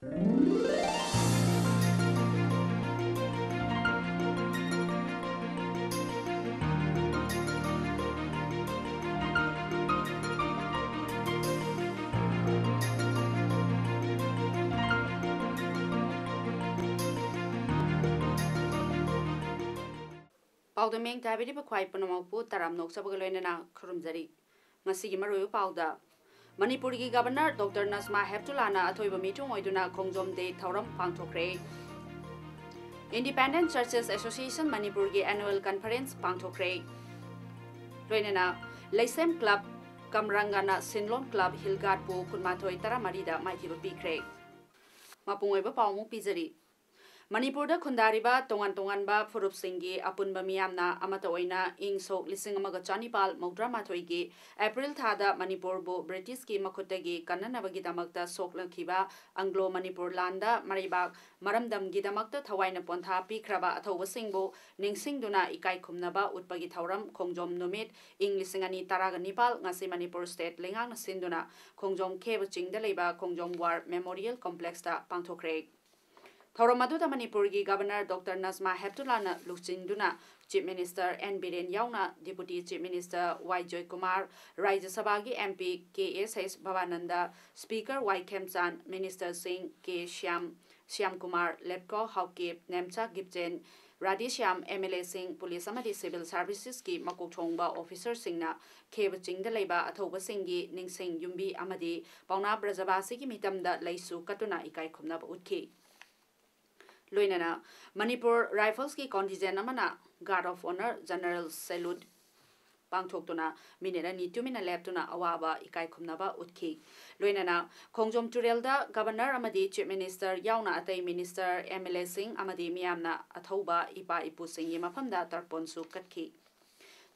Paodam tabiri ba khwai panampu taram nok sabagaloina khurumjari masigi maru pauda Manipur gi Governor Dr. Nazma Heptulana athoiba meeting oiduna khongjom de thauram pangthokre Independent Churches Association Manipur gi annual conference pangthokre Loinana Leisem Club Kamrangana Sinlon Club Hilgatpu kunmathoi taramarida maithiba pikre Mapungoiba pawmu pizari Manipur da khundariba tongan ba furup singi apunba miyamna amata oina ing sok lising amaga chanipal maudra mathoigi April thada Manipur bu British ki makutagi kannanabagi damakta sok lakhiba Anglo Manipur landa maribak maramdam gi damakta thawaina pontha pikraba athoba singbu ningsingduna ikai khumnaba utpagi thauram khongjom numit ing lising ani taraga nipal ngasi Manipur state lengang sinduna khongjom kheba chingda leiba khongjom war memorial complex ta pangthokre Thauramadu Manipur gi Governor Dr. Nazma Heptulana Luchinduna, Chief Minister N. Biren Yauna, Deputy Chief Minister Y. Joy Kumar, Rajya Sabha gi MP KSS Bhavananda, Speaker Y. Khemchan, Minister Singh K. Shyam Kumar, Lepko Haukip, Nemcha Gipchen, Radishyam MLA Singh, Police Amadi Civil Services ki Makok Chongba Officer Singna, Kheba Chingda Leiba Athoba Singhi, Ningsing Yumbi Amadi, Pauna Brajabasi ki Mitamda Laisu Katuna Ikai Khumnaba Utki. Loinana, Manipur Rifles ki contingent amana Guard of Honor General Salute Pangthoktuna minera ni tumina leptuna awaba ikai khumnaba utki Loinana Khongjom Turelda Governor amadi Chief Minister Yauna Atai Minister MLA Singh amadi miyamna athoba ipa ipu singhi mafamda tarpon su katki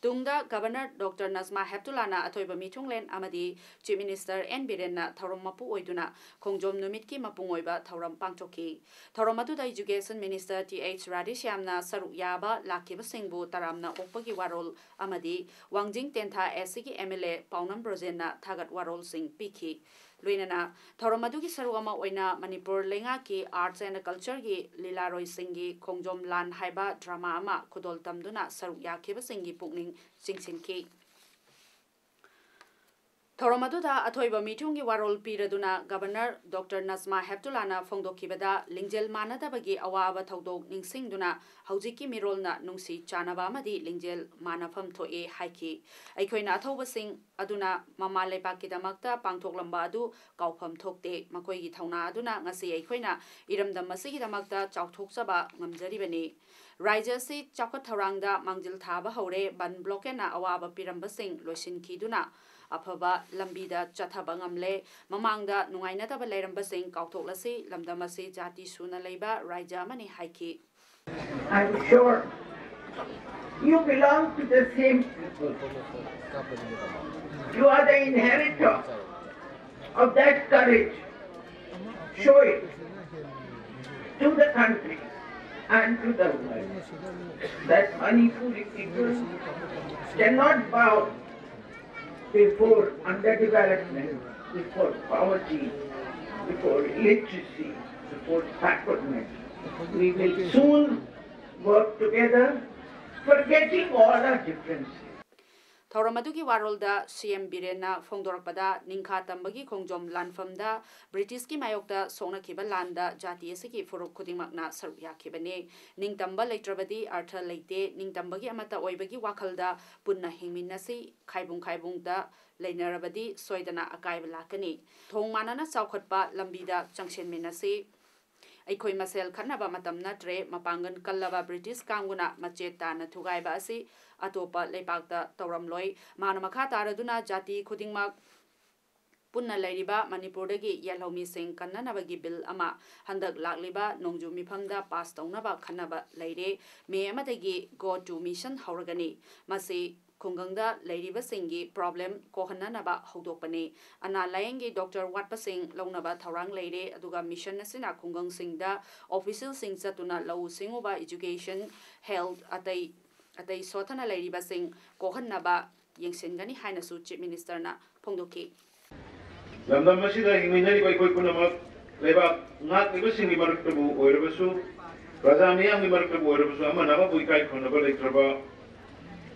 Tungda Governor Dr. Nazma Heptulana athoiba mitunglen amadi Chief Minister N. Birenna thauram mapu oiduna Khongjom numit ki mapungoiba thauram pangchoki Thauramadu Education Minister T.H. Radishyamna saruk yaba lakiba singbu taramna okpagi warol amadi Wangjing Tentha SC MLA Paunam Brojenna thagat warol sing piki Luinana Thauramadu ki sarugama oina Manipur lenga ki Arts and Culture gi Lilaroi Singhi Khongjom Lan haiba drama ama khudol tamduna saruk yakiba singhi pukning singsinki Thauramadu athoiba mitungi warol piraduna Governor Dr. Nazma Heptulana Fongdokibada Lingjel Manadabagi awaba thaudok ningsingduna Haujiki Mirolna Nungsi Chanaba Madi Lingjel Manafam Toe Haiki Aikoina Athoba Sing Aduna Mama Lepaki Damakta Pangtoklamba Adu Kaupam Tokte Makoigi Thauna Aduna Ngasi Aikoina Iramdam Masigi Damakta Chautoksaba Ngamjaribani Raja si Chakot Tharangda Mangjil Thaba Hore Ban Blokena Awaba Piramba Sing Loisin Kiduna Apaba Lambida Chathabangamle, Mamanga, Nuainata Baleramba Sing, Kautoklasi, Lamdamasi, Jati Suna Leba, Raja Mani Haiki. I'm sure you belong to the same people. You are the inheritor of that courage. Show it to the country and to the world that Manipuri people cannot bow before underdevelopment, before poverty, before illiteracy, before backwardness. We will soon work together, forgetting all our differences. Thauramadu warolda CM Birena Fongdorakpada Ninka Tambagi Khongjom Lanfamda British ki mayokta Sona Kiba Landa Jati Siki Furuk Kudimakna Sarukya Kibane Ning Tamba Latrabadi Artha Late Ning Tambagi Amata Oibagi Wakalda Punna Hingminasi Kaibung da Lainarabadi Soidana Akai Lakani Thong Manana Saukotpa Lambida Junction Minasi Aikoi Masel Kanaba Matam Natre Mapangan Kalava British Kanguna Macheta Natugaiba Asi Atopa Lepakta Tauramloi Manamakha Taraduna Jati Kudingmak Punna Leriba Manipurdagi Yelhomi Sing Kananabagi Bill Ama Handak Lakliba Nongju Mipamda Pass Taunaba Kanaba Lady Me Amadagi Go to Mission Hauragani Masi Kungangda Leriba Singi Problem Kohananaba Hodopani Ana Layangi Dr. Watpasing Lonaba Taurang Lady Aduga Mission Nasina Kungang Singda Official Sing Satuna Lau Singoba Education Health Atay Sotana Leriba Sing Kohanaba Yangsingani Hainasu Chief Minister na Pongdoki Lamdam masida himinani koi punamak Leba ngat ibu singi maruk tebu oir besu Raja Miyang di maruk tebu oir besu ama nama buikai kono ba lektraba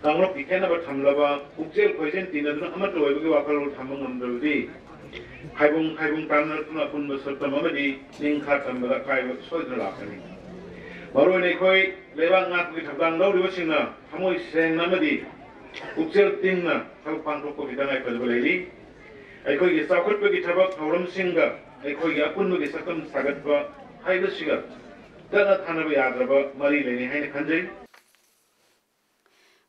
Kanglok ikan apa tamlaba ukjel koisen tina duna amat loy bagi wakal tamang amdaldi Kaibung tanah tuna pun beserta mama di ningkat tambah kai soy terlakani Baru ini koi leba ngat di tabang lau di basingna kamu iseng nama di ukjel tingna kau pangkok ko kita ngai pada belai Aikoi ki sakut bagi tabak tauram singa aikoi ki apun bagi sakam sagat ba hai siga dana thana ba yadra ba mari leni haina khanjai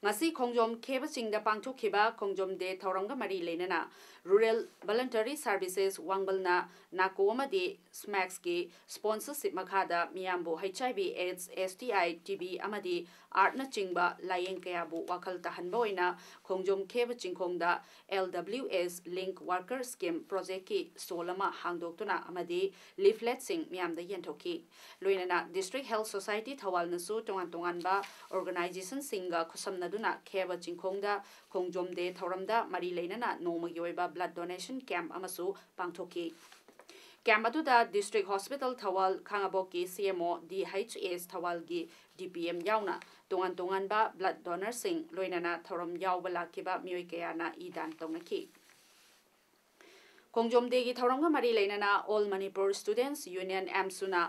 ngasi khongjom kheba singda pangthokhiba khongjom de thauramga mari lenana rural voluntary services wangbalna nakoma de smacks ki sponsorship makhada miyambu HIV AIDS STI TB amadi artna chingba layeng kayabu wakal tahanba oina khongjom kheba chingkhongda LWS link worker scheme project ki solama hangdoktuna amadi leaflet sing miyamda yenthoki loinana district health society thawal nasu tongan ba organization singa khusamna duna kheba chingkhongda khongjom de thoramda mari leinana nomagi oiba blood donation camp amasu pangthoki camp aduda district hospital thawal khangaboki CMO DHS thawal gi DPM yauna tongan ba blood donor sing loinana thoram yaw bala kiba mioi kayana idan tongnaki khongjom de gi thoramga mari leinana all Manipur students union amsuna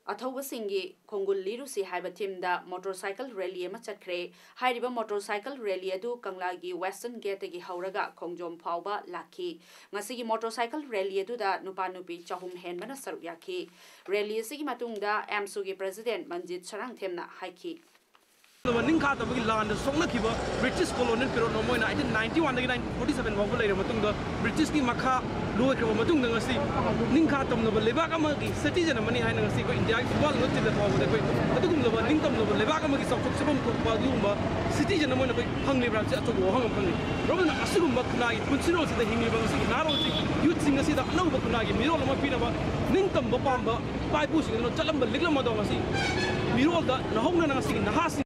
Athoba Singi Kongul Lirusi Haiba Timda motorcycle rally ama chatkre hairiba motorcycle rally adu Kanglagi Western Gate gi hauraga Kongjom Phauba Laki ngasigi motorcycle rally adu da nupa nupi chahum henbana saruk yaki rally sigi matungda AMSU gi president Manjit Sarang Themna haiki Ninka the land Songnakiba, British colonial period no more in 1991 1947 Wabula Matunga, British ki Maka, Lower Matunga Nasi, Ninka Tom Nova Lebagamagi, citizen of money and Nasi India, well not in the power of the way. Atunga, Ninkum Nova Lebagamagi of Padumba, citizen of Hungry Branch to Hong Kong. Roman Asum Bakunagi, Puncino to the Hingi, Narrow, youth sing a seat of no Bakunagi, Miro Mapinaba, Ninkum Bapamba, by pushing, Chalamba, Little Madonasi. Miro the Hongana sing the Hasi.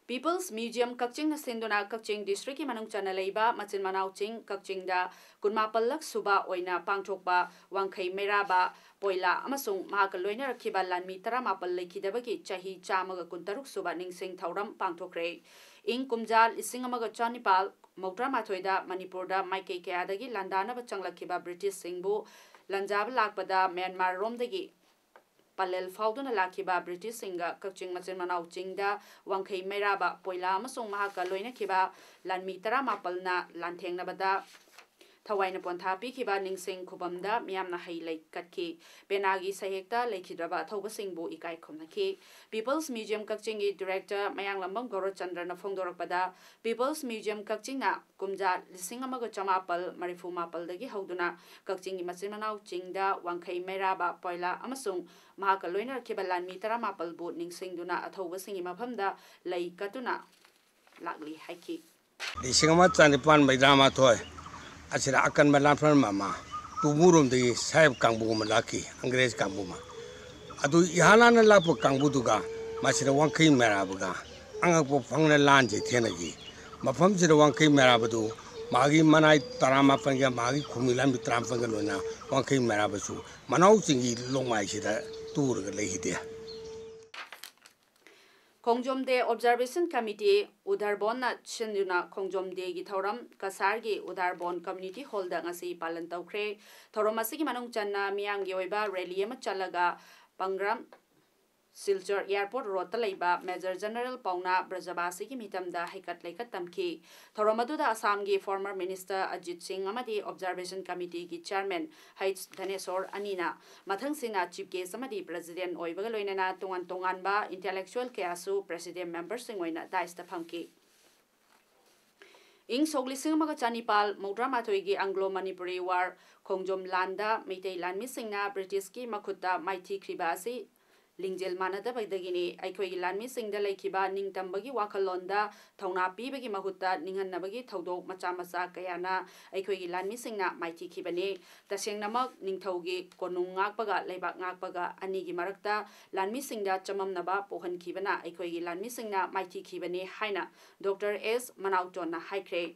People's Museum Kakching na Sindona Kakching District ki manung chana leiba machin manau ching Kakching da kunmapallak suba oina pangthokba wangkhai meraba poila amasung mahaka loina rakhiba lanmi 18 lekhidabagi chahi chamaga kuntaruk suba ningsing thauram pangthokre ing kumjal ising amaga chanipal mautra mathoida Manipur da maikei kayadagi landana ba changlakhiba British singbu lanjab lakpada Myanmar romdagi Palel Fauduna Lakiba British Singa Kakching Machin Manau Chingda Wangkhai Meraba Poila Amasung Mahaka Loina Kiba Lanmi 18 na Lantheng Nabada Thawaina Ponthapi Kiba Ningsing Khubamda Miyamna Hailai Katki Benagi Sahekta Lekhidraba Thoba Singbu Ikai Khomnaki People's Museum Kakchingi Director Mayang Lambam Gorochandra na Phongdorakpada People's Museum Kakching na Kumja Lisingamaga Chamapal Marifu Mapal dagi Hauduna Kakchingi Machin Manau Chingda Wangkhai Meraba Poila Amasung Mahaka Loina Kibalan Mitara Mapal Bu Ningsingduna Athoba Singi Maphamda Lai Katuna Lakli Haiki Lisingama Chanipan Maidama Toy Asira akan melanfran mama tumurum de sahib kangbu malaki Anggres kangbu ma adu ihalan lapo kangbu duga masira wangkai merabuga angakpo phangna lanje thenagi mafam sira wangkai merabadu magi manai tarama panga magi khumila mitram panga lona wangkai merabasu manau singi longmai sira turga lehide Kongjom De Observation Committee Udarbon na Chenduna Kongjom De gi Thoram Kasar gi Udarbon Community Hall da ngasi palan tawkre Thoram asigi manung channa miyam gi oiba rally ama chalaga Pangram Silchar Airport Road Talaiba Major General Pauna Brajabasi ki mitamda haikat laikat tamki Thoramadu da Assam gi former Minister Ajit Singh amadi Observation Committee ki Chairman H Dhanesor Anina mathang sina Chief Guest amadi President oibaga loinana tongan ba intellectual kayasu President Member Singh oina daista phamki Ing Sogli Singh maga chanipal Maudra Mathoi gi Anglo Manipuri War Kongjom Landa Meitei Lanmi Singna British ki makhuta Maithi Kribasi Lingjel Manada Bagdagini, Aikoi Lanmi Singda Lakiba, Ning Tambagi Wakalonda, Tauna Pibagi Mahuta, Ningan Nabagi, Todo, Machamasa, Kayana, Aikoi Lanmi Singna, Mighty Kibane, the Singnamak, Ningtogi, Konungak Baga, Lebak Nakbaga, Anigi Marakta, Lanmi Singda, Chamam Naba, Pohan Kibana, Aikoi Lanmi Singna, Mighty Kibane, Haina, Dr. S. Manautona, High Grade.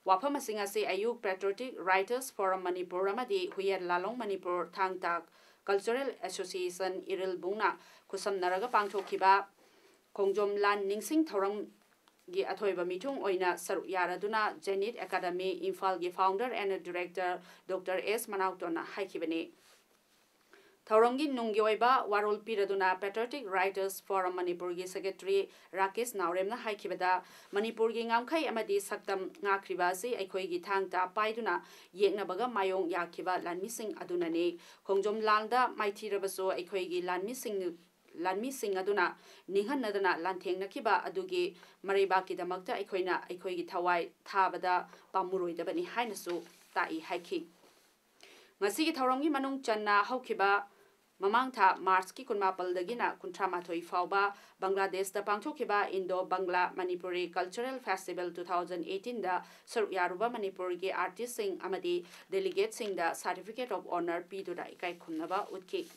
Wafam asing asi ayuk Patriotic Writers Forum Manipur amadi Huyen Lalong Manipur Thangtak Cultural Association Iril Bungna kusam naraga pangthokhiba Kongjom Lan Ningsing Thorang gi athoiba mitung oina saru yaraduna Zenit Academy Imphal gi founder and director Dr. S Manautona haikibani Thaurangi nunggi oiba warol piraduna Patriotic Writers Forum Manipur gi secretary Rakesh Nauremna haikibada Manipur gi ngamkhai amadi saktam ngakriba si aikoi gi thangta paiduna yeknabaga mayong yakhiba lanmising adunani Kongjom Landa maithirabaso aikoi gi lanmising aduna ninghanadana lanthengnakiba adugi maribaki damakta aikoi gi thawai thabada pamuroidabani hainasu tai haiki ngasi gi thaurangi manung channa haukiba Mamang tha March ki kunmapal dagina kuntramathoi fauba Bangladesh da pangthokhiba Indo Bangla Manipuri Cultural Festival 2018 da saru yaruba Manipur gi artist sing amadi delegate sing da certificate of honor pidura ikai khumnaba utki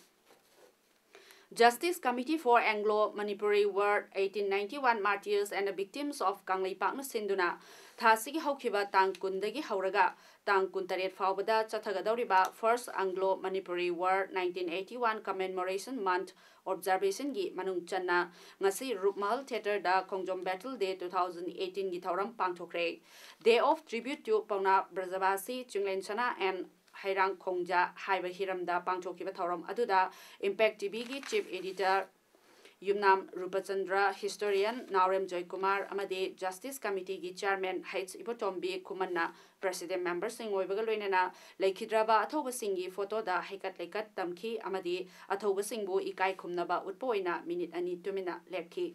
Justice Committee for Anglo-Manipuri War 1891 Martyrs and the Victims of Kanglei Pakna Sinduna Thasigi Haukiba Tang Kundagi Hauraga Tang Kuntaret Faubada Chathagadoriba First Anglo-Manipuri War 1981 Commemoration Month Observation Gi Manung Channa Ngasi Rupmal Theatre da Kongjom Battle Day 2018 Gi Thauram Pangthokre Day of Tribute to Pauna Brazavasi Chunglenchana and Hairang Kongja Haiba Hiramda Pangchokiba Thauram Aduda Impact TV gi Chief Editor Yumnam Rupachandra Historian Naurem Joy Kumar Amade Justice Committee gi Chairman H Ibotombi Kumanna President Member Sing Oibaga Loinena Laikhidraba Athoba Singi photo da Hekat Lekat Tamki Amade Athoba Singbu Ikai Khumnaba Utpoina Minute Ani Tumina Lepki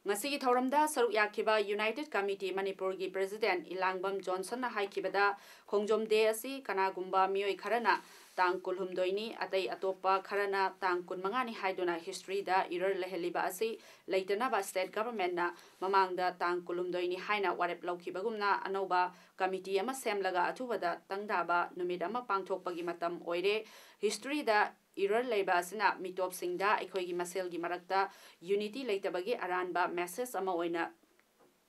Ngasi Thauramda Saruk Yakiba United Committee Manipur gi President Ilangbam Johnson na haikibada Kongjom De asi kanagumba mioi kharana tang kulhumdoini atai atopa kharana tang kunmangani haiduna history da irar leheliba asi leitana ba state government na mamangda tang kulhumdoini haina warep laukibagumna anoba committee ama semlaga athubada tangdaba numit ama pangthokpagi matam oire history da Irar Leba Sina Mitop Singda, Ekogi Masel Gimarakta, Unity Latabagi Aranba, Message Amaoina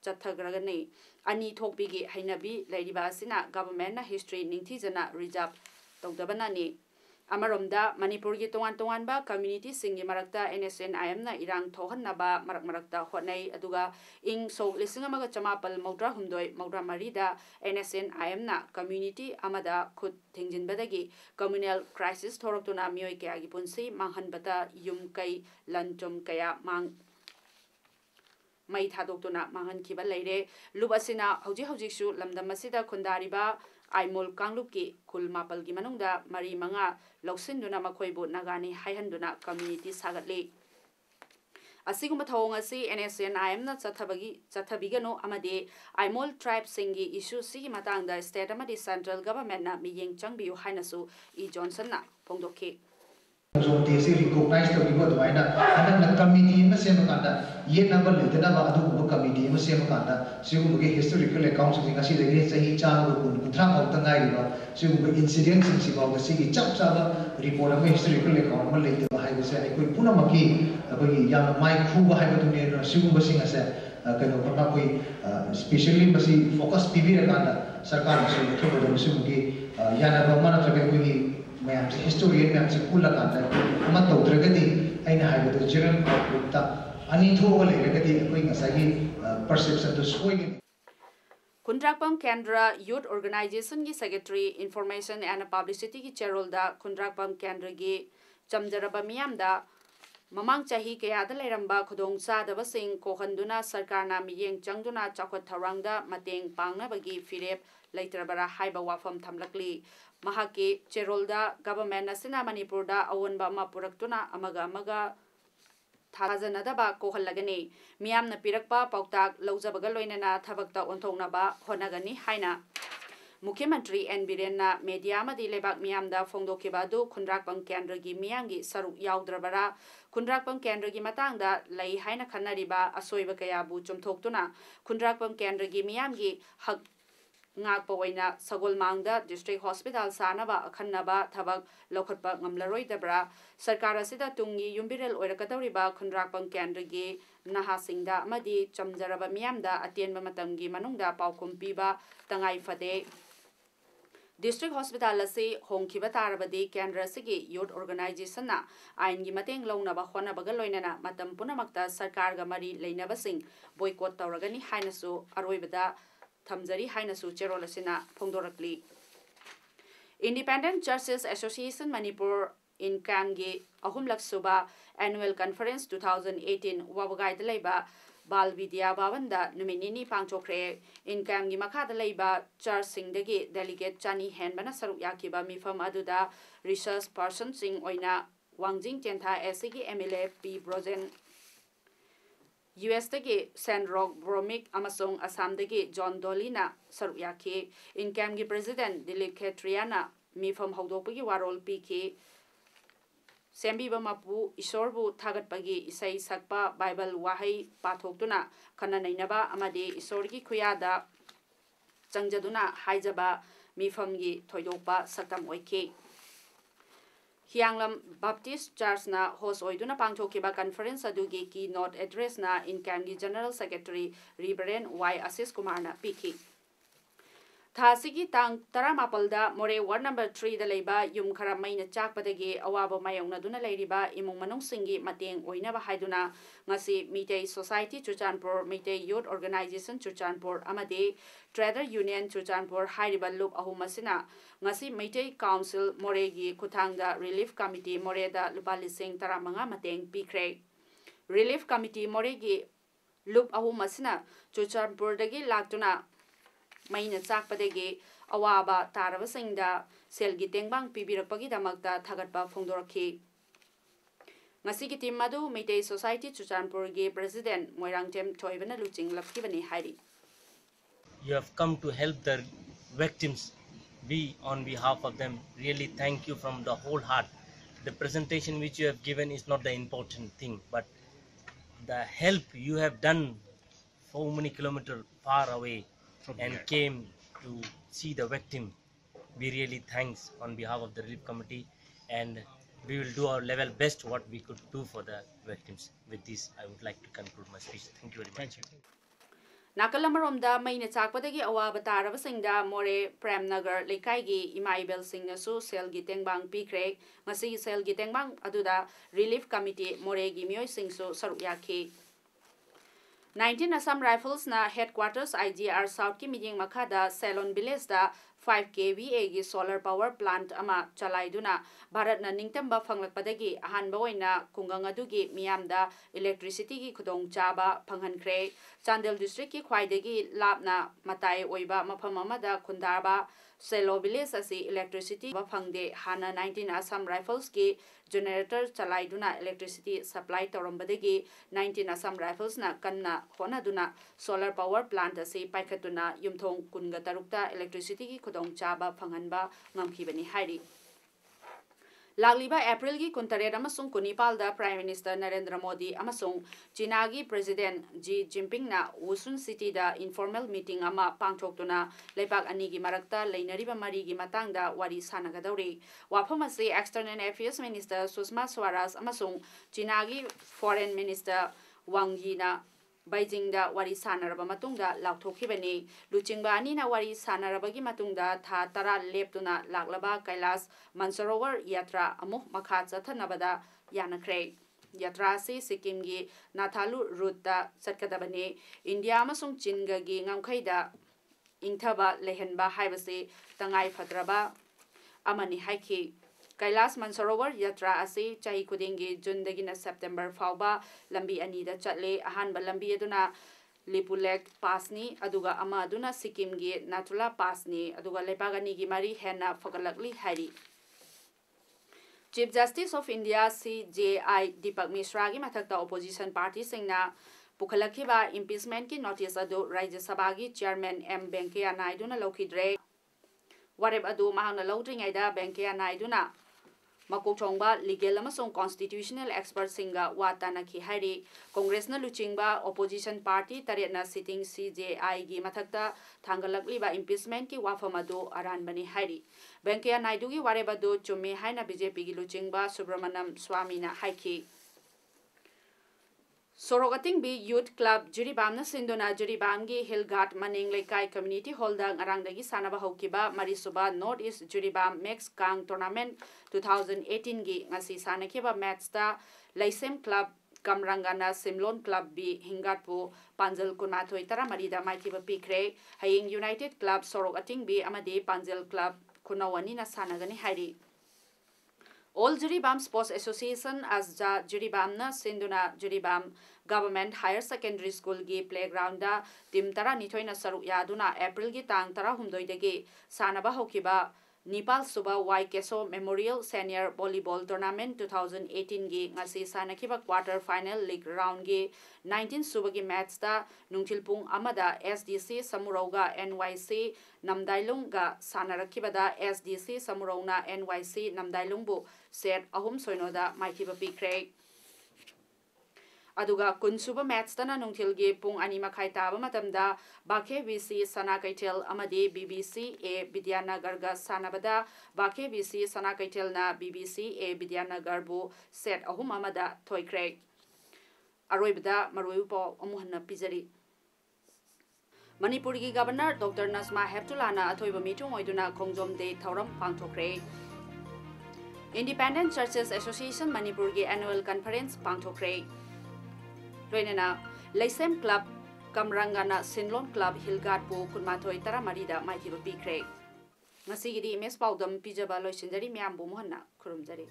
Chathagragani, Ani Topigi, Hainabi, Lady Basina, Government History, Nintizana, Rijab, Togdabanani. Amaromda, Manipur Gitoan Community Singi Marakta, NSN Ayamna, Irang Tohanaba, Marakta, Honei, Aduga, Ing So Lissingamaga Chamapal, Maudra Humdoi, Maudra Marida, NSN Ayamna, Community Amada, Kut Tingjin Badagi, Communal Crisis, Torotuna, Mioike Agipunsi, Manhanbata, Yum Kai, Lanjum Kaya, Mai Tadokuna, Mahan Kiba Lady, Lubasina, Hoji Hojishu, Lamdamasida, Kundariba, Aimol Kangluki, Kul Mapal Gimanunda, Mari Manga, Loksinduna Makoibu, Nagani, Haihanduna, Community Sagatli. Asiguma Tongasi, NSN, I am not Satabigano Amade, Aimol Tribe Singi, issue Sigi Matanga, State Amadi Central Government, Miying Changbi, Hainasu, E. Johnson, Pondoki. Recognize the people to find out and the committee in the same Kanda, yet number later about committee in the same Kanda, so you get historical accounts of the Chan, Kutram of the Naiva, so you incidents in Sibaga City, Chapsava, report of historical account later by the Senate, Punamaki, young Mike Kuba Haibatunia, Sumba Singer said, especially Basi focus PV Kanda, Sarkan, so the trouble of Sumuki, Yana Romana Trabeki. मैं आपसे historian में आपसे कुल लगाता है मत तो उतरगती आई ना हाइवे तो जनरल आउटलुक ता अनिथो वाले लगती कोई नसागी परसेप्शन तो सोएगी Kundrakpam Kendra Youth Organization ki Secretary Information and Publicity ki Cherolda Kundrakpam Kendra ki Chamjaraba Miyamda Mamang Chahi Kayada Leramba Kudong Sadaba Singh Kohanduna Sarkarna Miyeng Changduna Chakot Tarangda Mateng Pangna Bagi Firep Laitrabara Haiba Wafam Tamlakli Mahaki Cherolda Government Nasina Manipurda Awanba Mapuraktuna Amaga Thazanadaba Kohalagani Miam Napirakpa Pautak Lozabagaloinana Tabakta Ontonaba Honagani Haina Mukhyamantri and Birena Mediama di Lebak Miamda Fongdokibadu Kundrakpam Kendragi Miangi Saru Yaudrabara Kundrakpam Kendragi Matangda Lai Haina Kanariba Asoiba Kayabu Chumtoktuna Kundrakpam Kendragi Miamgi Hak ngakpa oina Sagolmangda district hospital sanaba akhanaba thabak lokhatpa ngamlaroidabra sarkar asida tungi yumbirel oirakadoriba khunrakpam kendragi nahasingda amadi chamjaraba miyamda atenba matamgi manungda paukum piba tangai fade District Hospital ase hongkiba tarabadi kendra sigi youth organization na ain gi mateng launaba honabaga loinana matam punamakta sarkar ga mari leinabasing boycott tawragani hainasu aroibada thamjari hainasu cherolasina phongdorakli Independent Churches Association Manipur in Kamgi ahumlak suba annual conference 2018 wabagai leba Bal Vidya Bhavanda numinini pangchokre income gi makha leba church singdagi delegate chani henbana saruk yakiba mifam aduda research person sing oina wangjing tentha SG MLA P Brozen US dagi Sandrock Bromik amasong Assam dagi John Dolina saruk yaki income gi president Dilip Khetriana mifam hawdokpagi warol piki Sembiba mapu isorbu thagatpagi isai sakpa Bible wahai pathokduna khana nainaba amadi isorgi khuyada changjaduna haijaba mifamgi thoidokpa saktam oike Hianglam Baptist Church na host oiduna pangthokiba conference adugi keynote address na Incamgi General Secretary Reverend Y Asis Kumar na piki Thasigi tang taramapalda more ward number 3 da leiba yum khara maina chakpadagi awaba mayongna duna leiriba imung manung singi mateng oinaba haiduna ngasi Mitei Society Chuchanpur Mitei Youth Organization Chuchanpur amade Trader Union Chuchanpur hairiba loop ahumasina ngasi Mitei Council Moregi Kuthangda Relief Committee Moreda Lupalising taramanga mateng pikre Relief Committee Moregi loop ahumasina Chuchanpur dagi laktuna Maina chakpadagi awaba tarabasingda selgi tengbang pibirakpagi damakta thagatpa phongdorakhi ngasigi team madu Mitei Society Chuchanpur gi president Moirangtem Thoibana Luching lapkibani hairi You have come to help the victims. We on behalf of them really thank you from the whole heart. The presentation which you have given is not the important thing, but the help you have done so many kilometers far away and came to see the victim. We really thanks on behalf of the relief committee, and we will do our level best what we could do for the victims. With this, I would like to conclude my speech. Thank you very much. Nakalamaromda maina chakpadagi awaba tarabasingda more Premnagar Lekaigi Imaibel Singnasu selgi tengbang pikre ngasi selgi tengbang aduda relief committee moregi mioi singsu sarukyaki 19 Assam Rifles na headquarters IGR South ki meeting makada Ceylon village da 5 kVA gi solar power plant ama chalaiduna Bharat na ningtamba phanglakpadagi ahanba oina kungang adugi miyamda electricity gi khudong chaba phanghankhre Chandel district ki khwaidagi lapna matai oiba mafam amada khundarba Selo village asi electricity ba phangde hana 19 Assam Rifles ki generator chalaiduna electricity supply torambadagi 19 Assam Rifles na kanna honaduna solar power plant asi paikhatuna yumthong kunga tarukta electricity ki khudong chaba phanghanba ngamkhibani hairi Lagliba April gi kuntaret amasung kunipal da Prime Minister Narendra Modi amasung China gi President Xi Jinping na Wusun City da informal meeting ama pangthoktuna lepak ani gi marakta leinariba mari gi matangda wari sanagadori wafam ase External Affairs Minister Sushma Swaraj amasung China gi Foreign Minister Wang Yi na Beijing da wari sanaraba matungda laukthokibani luchingba ani na wari sanarabagi matungda tha tara leptuna laklaba Kailas Mansarovar yatra amuk makha chathanabada yanakre yatra se Sikkim gi Nathalu route da chatkadabani India amasung Chinga gi ngamkhaida ingthaba lehenba haibase tangai phadraba amani haiki Kailas Mansarovar yatra ase chahi kudingi Jundagina September fauba lambi ani da chatle ahanba lambi aduna Lipulek pasni aduga ama aduna Sikkim gi Natula pasni aduga lepagani gi mari hena fagalakli hari Chief Justice of India CJI Deepak Mishra gi mathakta opposition party singna pukhalakhiba impeachment ki notice adu Rajya Sabha gi chairman M Venkaiah Naidu na lokhidre wareb adu mahangna lodringaida Venkaiah Naidu na Makok chongba legal amasong constitutional expert singa watana ki hari Congress na luchingba opposition party taretna sitting CJI gi mathakta thangalakliba impeachment ki wafamadu aran bani hari Venkaiah Naidu gi warebadu chumme haina BJP gi luchingba Subramaniam Swami na haiki Sorogating bi Youth Club Juribam na sindona Juribam gi Hillghat Maning Laikai Community Hall da ngarangdagi sanaba haukiba Marisuba North East Juribam Max Kang Tournament 2018 gi ngasi sanakiba match da Laisem Club Kamrangana Simlon Club bi Hingatpu Panjal Kunmathoi Taramari da maikiba pikre haying United Club Sorogating bi amade Panjal Club Kunawani na sanagani hari All Juribam Sports Association as ja Juribam na sinduna Juribam Government Higher Secondary School gi playground da tim tara nithoi na saru yaduna April gi tang tara humdoi degi sanaba hokiba Nepal Suba Y Keso Memorial Senior Volleyball Tournament 2018 gi ngasi sanakiba quarter final league round gi 19 suba gi match da nungthilpung amada SDC Samurauga NYC Namdailung ga sanarakiba da SDC Samurauna NYC Namdailung bu set ahum soinoda maikiba pikre Aduga kunsuba match tana nungthilgi pung ani makhai taba matamda Bakhe VC Sana Kaitel amadi BBC A Vidyanagar ga sanabada Bakhe VC Sana Kaitel na BBC A Vidyanagar bu set ahum amada thoikre Aroibada maruipo amuhanna pizari Manipur gi Governor Dr. Nasma Heptulana athoiba mitung oiduna Khongjom de Thauram pangthokre Independent Churches Association Manipur gi annual conference pangthokre Loinena Laisem Club Kamrangana Sinlon Club Hillghat po Kunmathoi Taramari da maikiba pikre Ngasi gi di MS Paodam pijaba loisinjari myam bu muhanna khurumjari